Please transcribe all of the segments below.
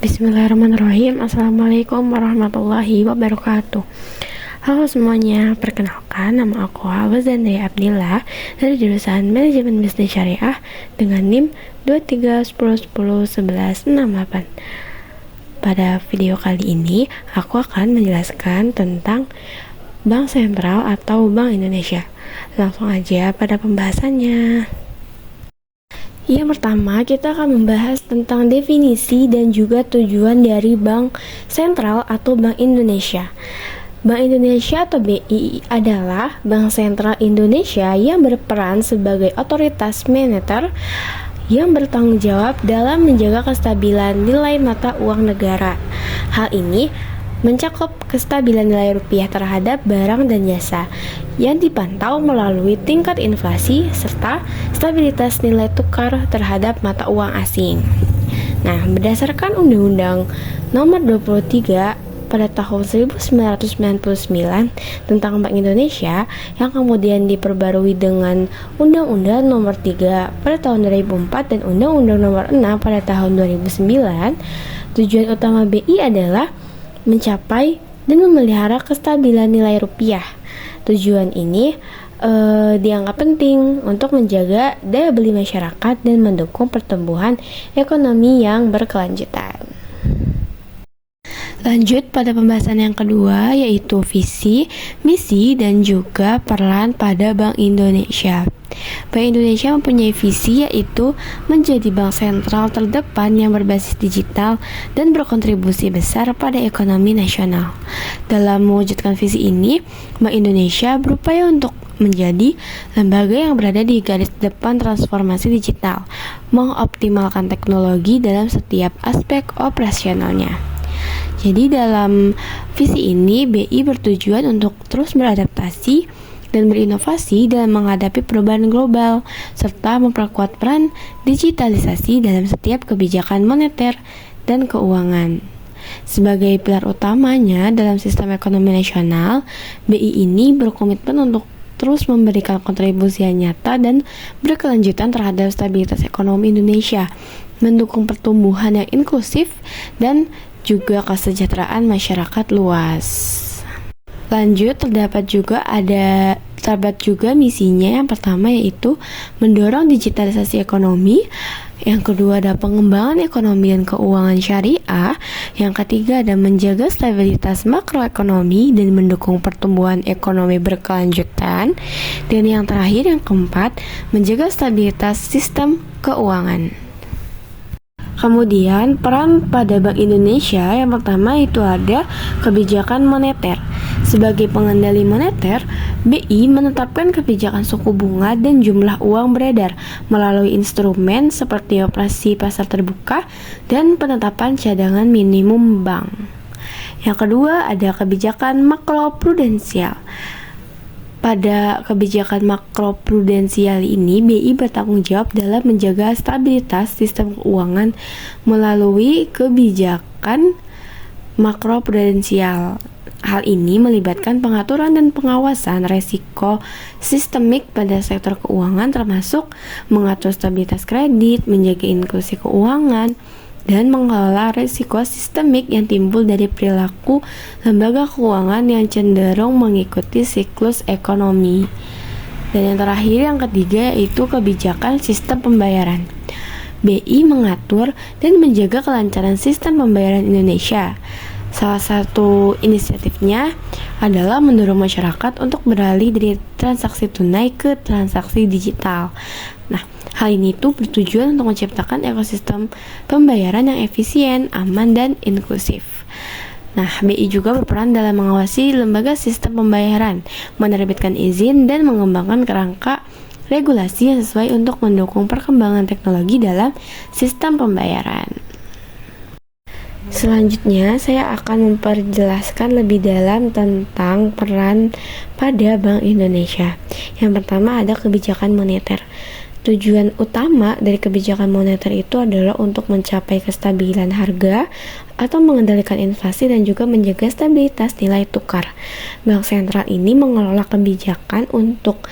Bismillahirrahmanirrahim. Assalamualaikum warahmatullahi wabarakatuh. Halo semuanya, perkenalkan nama aku Hawa Zandria Abdillah dari jurusan Manajemen Bisnis Syariah dengan NIM 2310101168. Pada video kali ini, aku akan menjelaskan tentang Bank Sentral atau Bank Indonesia. Langsung aja pada pembahasannya. Yang pertama, kita akan membahas tentang definisi dan juga tujuan dari Bank Sentral atau Bank Indonesia. Bank Indonesia atau BI adalah Bank Sentral Indonesia yang berperan sebagai otoritas moneter yang bertanggung jawab dalam menjaga kestabilan nilai mata uang negara. Hal ini mencakup kestabilan nilai rupiah terhadap barang dan jasa yang dipantau melalui tingkat inflasi serta stabilitas nilai tukar terhadap mata uang asing. Nah, berdasarkan Undang-Undang Nomor 23 pada tahun 1999 tentang Bank Indonesia yang kemudian diperbarui dengan Undang-Undang Nomor 3 pada tahun 2004 dan Undang-Undang Nomor 6 pada tahun 2009, tujuan utama BI adalah mencapai dan memelihara kestabilan nilai rupiah. Tujuan ini dianggap penting untuk menjaga daya beli masyarakat dan mendukung pertumbuhan ekonomi yang berkelanjutan. Lanjut pada pembahasan yang kedua, yaitu visi, misi, dan juga peran pada Bank Indonesia. Bank Indonesia mempunyai visi yaitu menjadi bank sentral terdepan yang berbasis digital dan berkontribusi besar pada ekonomi nasional. Dalam mewujudkan visi ini, Bank Indonesia berupaya untuk menjadi lembaga yang berada di garis depan transformasi digital, mengoptimalkan teknologi dalam setiap aspek operasionalnya. Jadi dalam visi ini, BI bertujuan untuk terus beradaptasi dan berinovasi dalam menghadapi perubahan global, serta memperkuat peran digitalisasi dalam setiap kebijakan moneter dan keuangan. Sebagai pilar utamanya dalam sistem ekonomi nasional, BI ini berkomitmen untuk terus memberikan kontribusi yang nyata dan berkelanjutan terhadap stabilitas ekonomi Indonesia, mendukung pertumbuhan yang inklusif dan juga kesejahteraan masyarakat luas. Lanjut, terdapat juga misinya. Yang pertama yaitu mendorong digitalisasi ekonomi. Yang kedua ada pengembangan ekonomi dan keuangan syariah. Yang ketiga ada menjaga stabilitas makroekonomi dan mendukung pertumbuhan ekonomi berkelanjutan. Dan yang terakhir, yang keempat, menjaga stabilitas sistem keuangan. Kemudian peran pada Bank Indonesia yang pertama itu ada kebijakan moneter. Sebagai pengendali moneter, BI menetapkan kebijakan suku bunga dan jumlah uang beredar melalui instrumen seperti operasi pasar terbuka dan penetapan cadangan minimum bank. Yang kedua ada kebijakan makroprudensial. Pada kebijakan makroprudensial ini, BI bertanggung jawab dalam menjaga stabilitas sistem keuangan melalui kebijakan makroprudensial. Hal ini melibatkan pengaturan dan pengawasan resiko sistemik pada sektor keuangan, termasuk mengatur stabilitas kredit, menjaga inklusi keuangan, dan mengelola risiko sistemik yang timbul dari perilaku lembaga keuangan yang cenderung mengikuti siklus ekonomi. Dan yang terakhir, yang ketiga, yaitu kebijakan sistem pembayaran. BI mengatur dan menjaga kelancaran sistem pembayaran Indonesia. Salah satu inisiatifnya adalah mendorong masyarakat untuk beralih dari transaksi tunai ke transaksi digital. Nah, hal ini tuh bertujuan untuk menciptakan ekosistem pembayaran yang efisien, aman, dan inklusif. Nah, BI juga berperan dalam mengawasi lembaga sistem pembayaran, menerbitkan izin, dan mengembangkan kerangka regulasi yang sesuai untuk mendukung perkembangan teknologi dalam sistem pembayaran. Selanjutnya, saya akan memperjelaskan lebih dalam tentang peran pada Bank Indonesia. Yang pertama ada kebijakan moneter. Tujuan utama dari kebijakan moneter itu adalah untuk mencapai kestabilan harga atau mengendalikan inflasi dan juga menjaga stabilitas nilai tukar. Bank sentral ini mengelola kebijakan untuk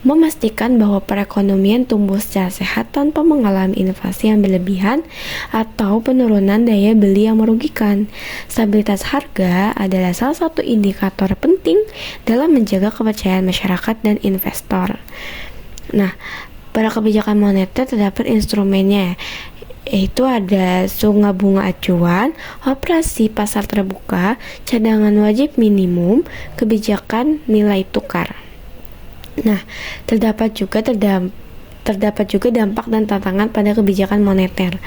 memastikan bahwa perekonomian tumbuh secara sehat tanpa mengalami inflasi yang berlebihan atau penurunan daya beli yang merugikan. Stabilitas harga adalah salah satu indikator penting dalam menjaga kepercayaan masyarakat dan investor. Nah, pada kebijakan moneter terdapat instrumennya, yaitu ada suku bunga acuan, operasi pasar terbuka, cadangan wajib minimum, kebijakan nilai tukar. Nah, terdapat juga dampak dan tantangan pada kebijakan moneter.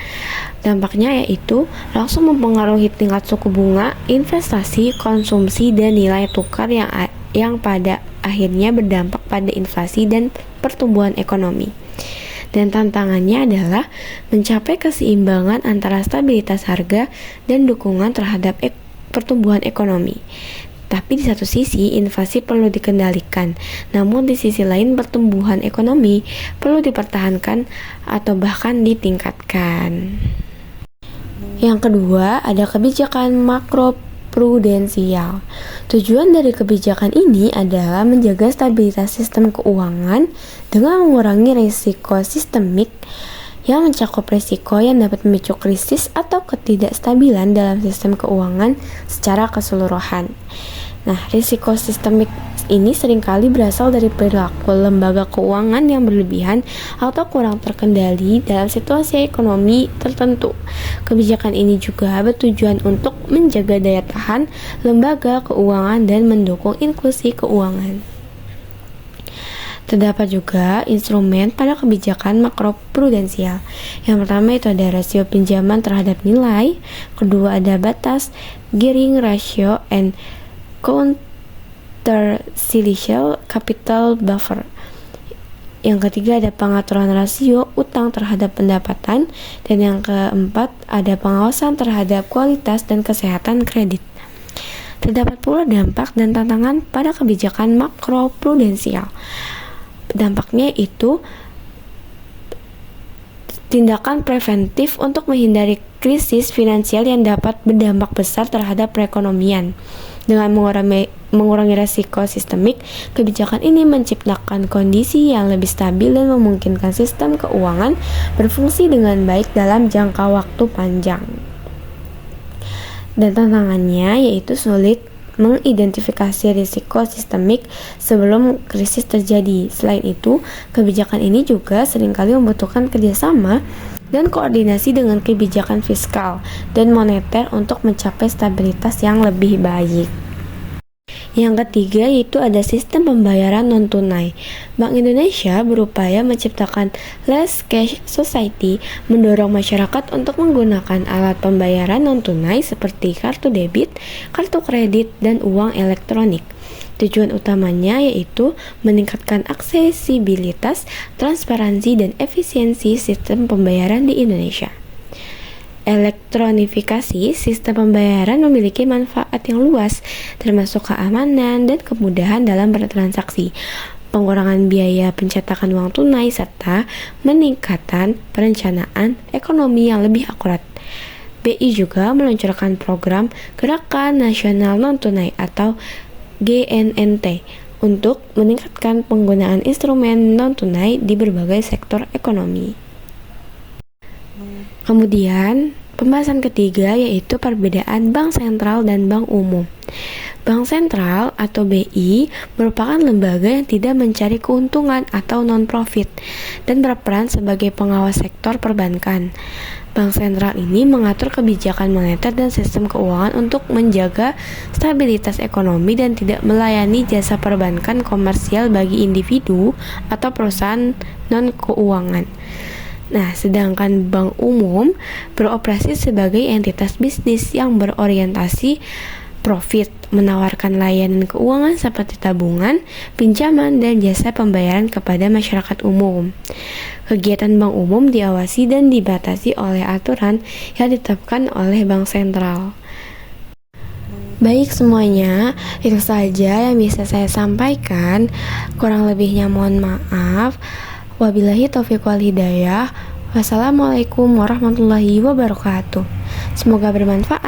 Dampaknya yaitu langsung mempengaruhi tingkat suku bunga, investasi, konsumsi, dan nilai tukar yang pada akhirnya berdampak pada inflasi dan pertumbuhan ekonomi. Dan tantangannya adalah mencapai keseimbangan antara stabilitas harga dan dukungan terhadap pertumbuhan ekonomi. Tapi di satu sisi, inflasi perlu dikendalikan, namun di sisi lain pertumbuhan ekonomi perlu dipertahankan atau bahkan ditingkatkan. Yang kedua, ada kebijakan makroprudensial. Tujuan dari kebijakan ini adalah menjaga stabilitas sistem keuangan dengan mengurangi risiko sistemik yang mencakup risiko yang dapat memicu krisis atau ketidakstabilan dalam sistem keuangan secara keseluruhan. Nah, risiko sistemik ini seringkali berasal dari perilaku lembaga keuangan yang berlebihan atau kurang terkendali dalam situasi ekonomi tertentu. Kebijakan ini juga bertujuan untuk menjaga daya tahan lembaga keuangan dan mendukung inklusi keuangan. Terdapat juga instrumen pada kebijakan makroprudensial. Yang pertama itu ada rasio pinjaman terhadap nilai, kedua ada batas gearing ratio and countercyclical capital buffer. Yang ketiga ada pengaturan rasio utang terhadap pendapatan, dan yang keempat ada pengawasan terhadap kualitas dan kesehatan kredit. Terdapat pula dampak dan tantangan pada kebijakan makroprudensial. Dampaknya itu tindakan preventif untuk menghindari krisis finansial yang dapat berdampak besar terhadap perekonomian. Dengan mengurangi risiko sistemik, kebijakan ini menciptakan kondisi yang lebih stabil dan memungkinkan sistem keuangan berfungsi dengan baik dalam jangka waktu panjang. Dan tantangannya yaitu sulit mengidentifikasi risiko sistemik sebelum krisis terjadi. Selain itu, kebijakan ini juga seringkali membutuhkan kerjasama dan koordinasi dengan kebijakan fiskal dan moneter untuk mencapai stabilitas yang lebih baik. Yang ketiga yaitu ada sistem pembayaran non-tunai. Bank Indonesia berupaya menciptakan less cash society, mendorong masyarakat untuk menggunakan alat pembayaran non-tunai seperti kartu debit, kartu kredit, dan uang elektronik. Tujuan utamanya yaitu meningkatkan aksesibilitas, transparansi, dan efisiensi sistem pembayaran di Indonesia. Elektronifikasi sistem pembayaran memiliki manfaat yang luas, termasuk keamanan dan kemudahan dalam bertransaksi, pengurangan biaya pencetakan uang tunai, serta meningkatkan perencanaan ekonomi yang lebih akurat. BI juga meluncurkan program Gerakan Nasional Non-Tunai atau GNNT untuk meningkatkan penggunaan instrumen non-tunai di berbagai sektor ekonomi. Kemudian, pembahasan ketiga yaitu perbedaan bank sentral dan bank umum. Bank sentral atau BI merupakan lembaga yang tidak mencari keuntungan atau non-profit dan berperan sebagai pengawas sektor perbankan. Bank sentral ini mengatur kebijakan moneter dan sistem keuangan untuk menjaga stabilitas ekonomi dan tidak melayani jasa perbankan komersial bagi individu atau perusahaan non-keuangan. Nah, sedangkan bank umum beroperasi sebagai entitas bisnis yang berorientasi profit, menawarkan layanan keuangan seperti tabungan, pinjaman, dan jasa pembayaran kepada masyarakat umum. Kegiatan bank umum diawasi dan dibatasi oleh aturan yang ditetapkan oleh bank sentral. Baik semuanya, itu saja yang bisa saya sampaikan. Kurang lebihnya mohon maaf. Wabillahi taufiq wal hidayah. Wassalamualaikum warahmatullahi wabarakatuh. Semoga bermanfaat.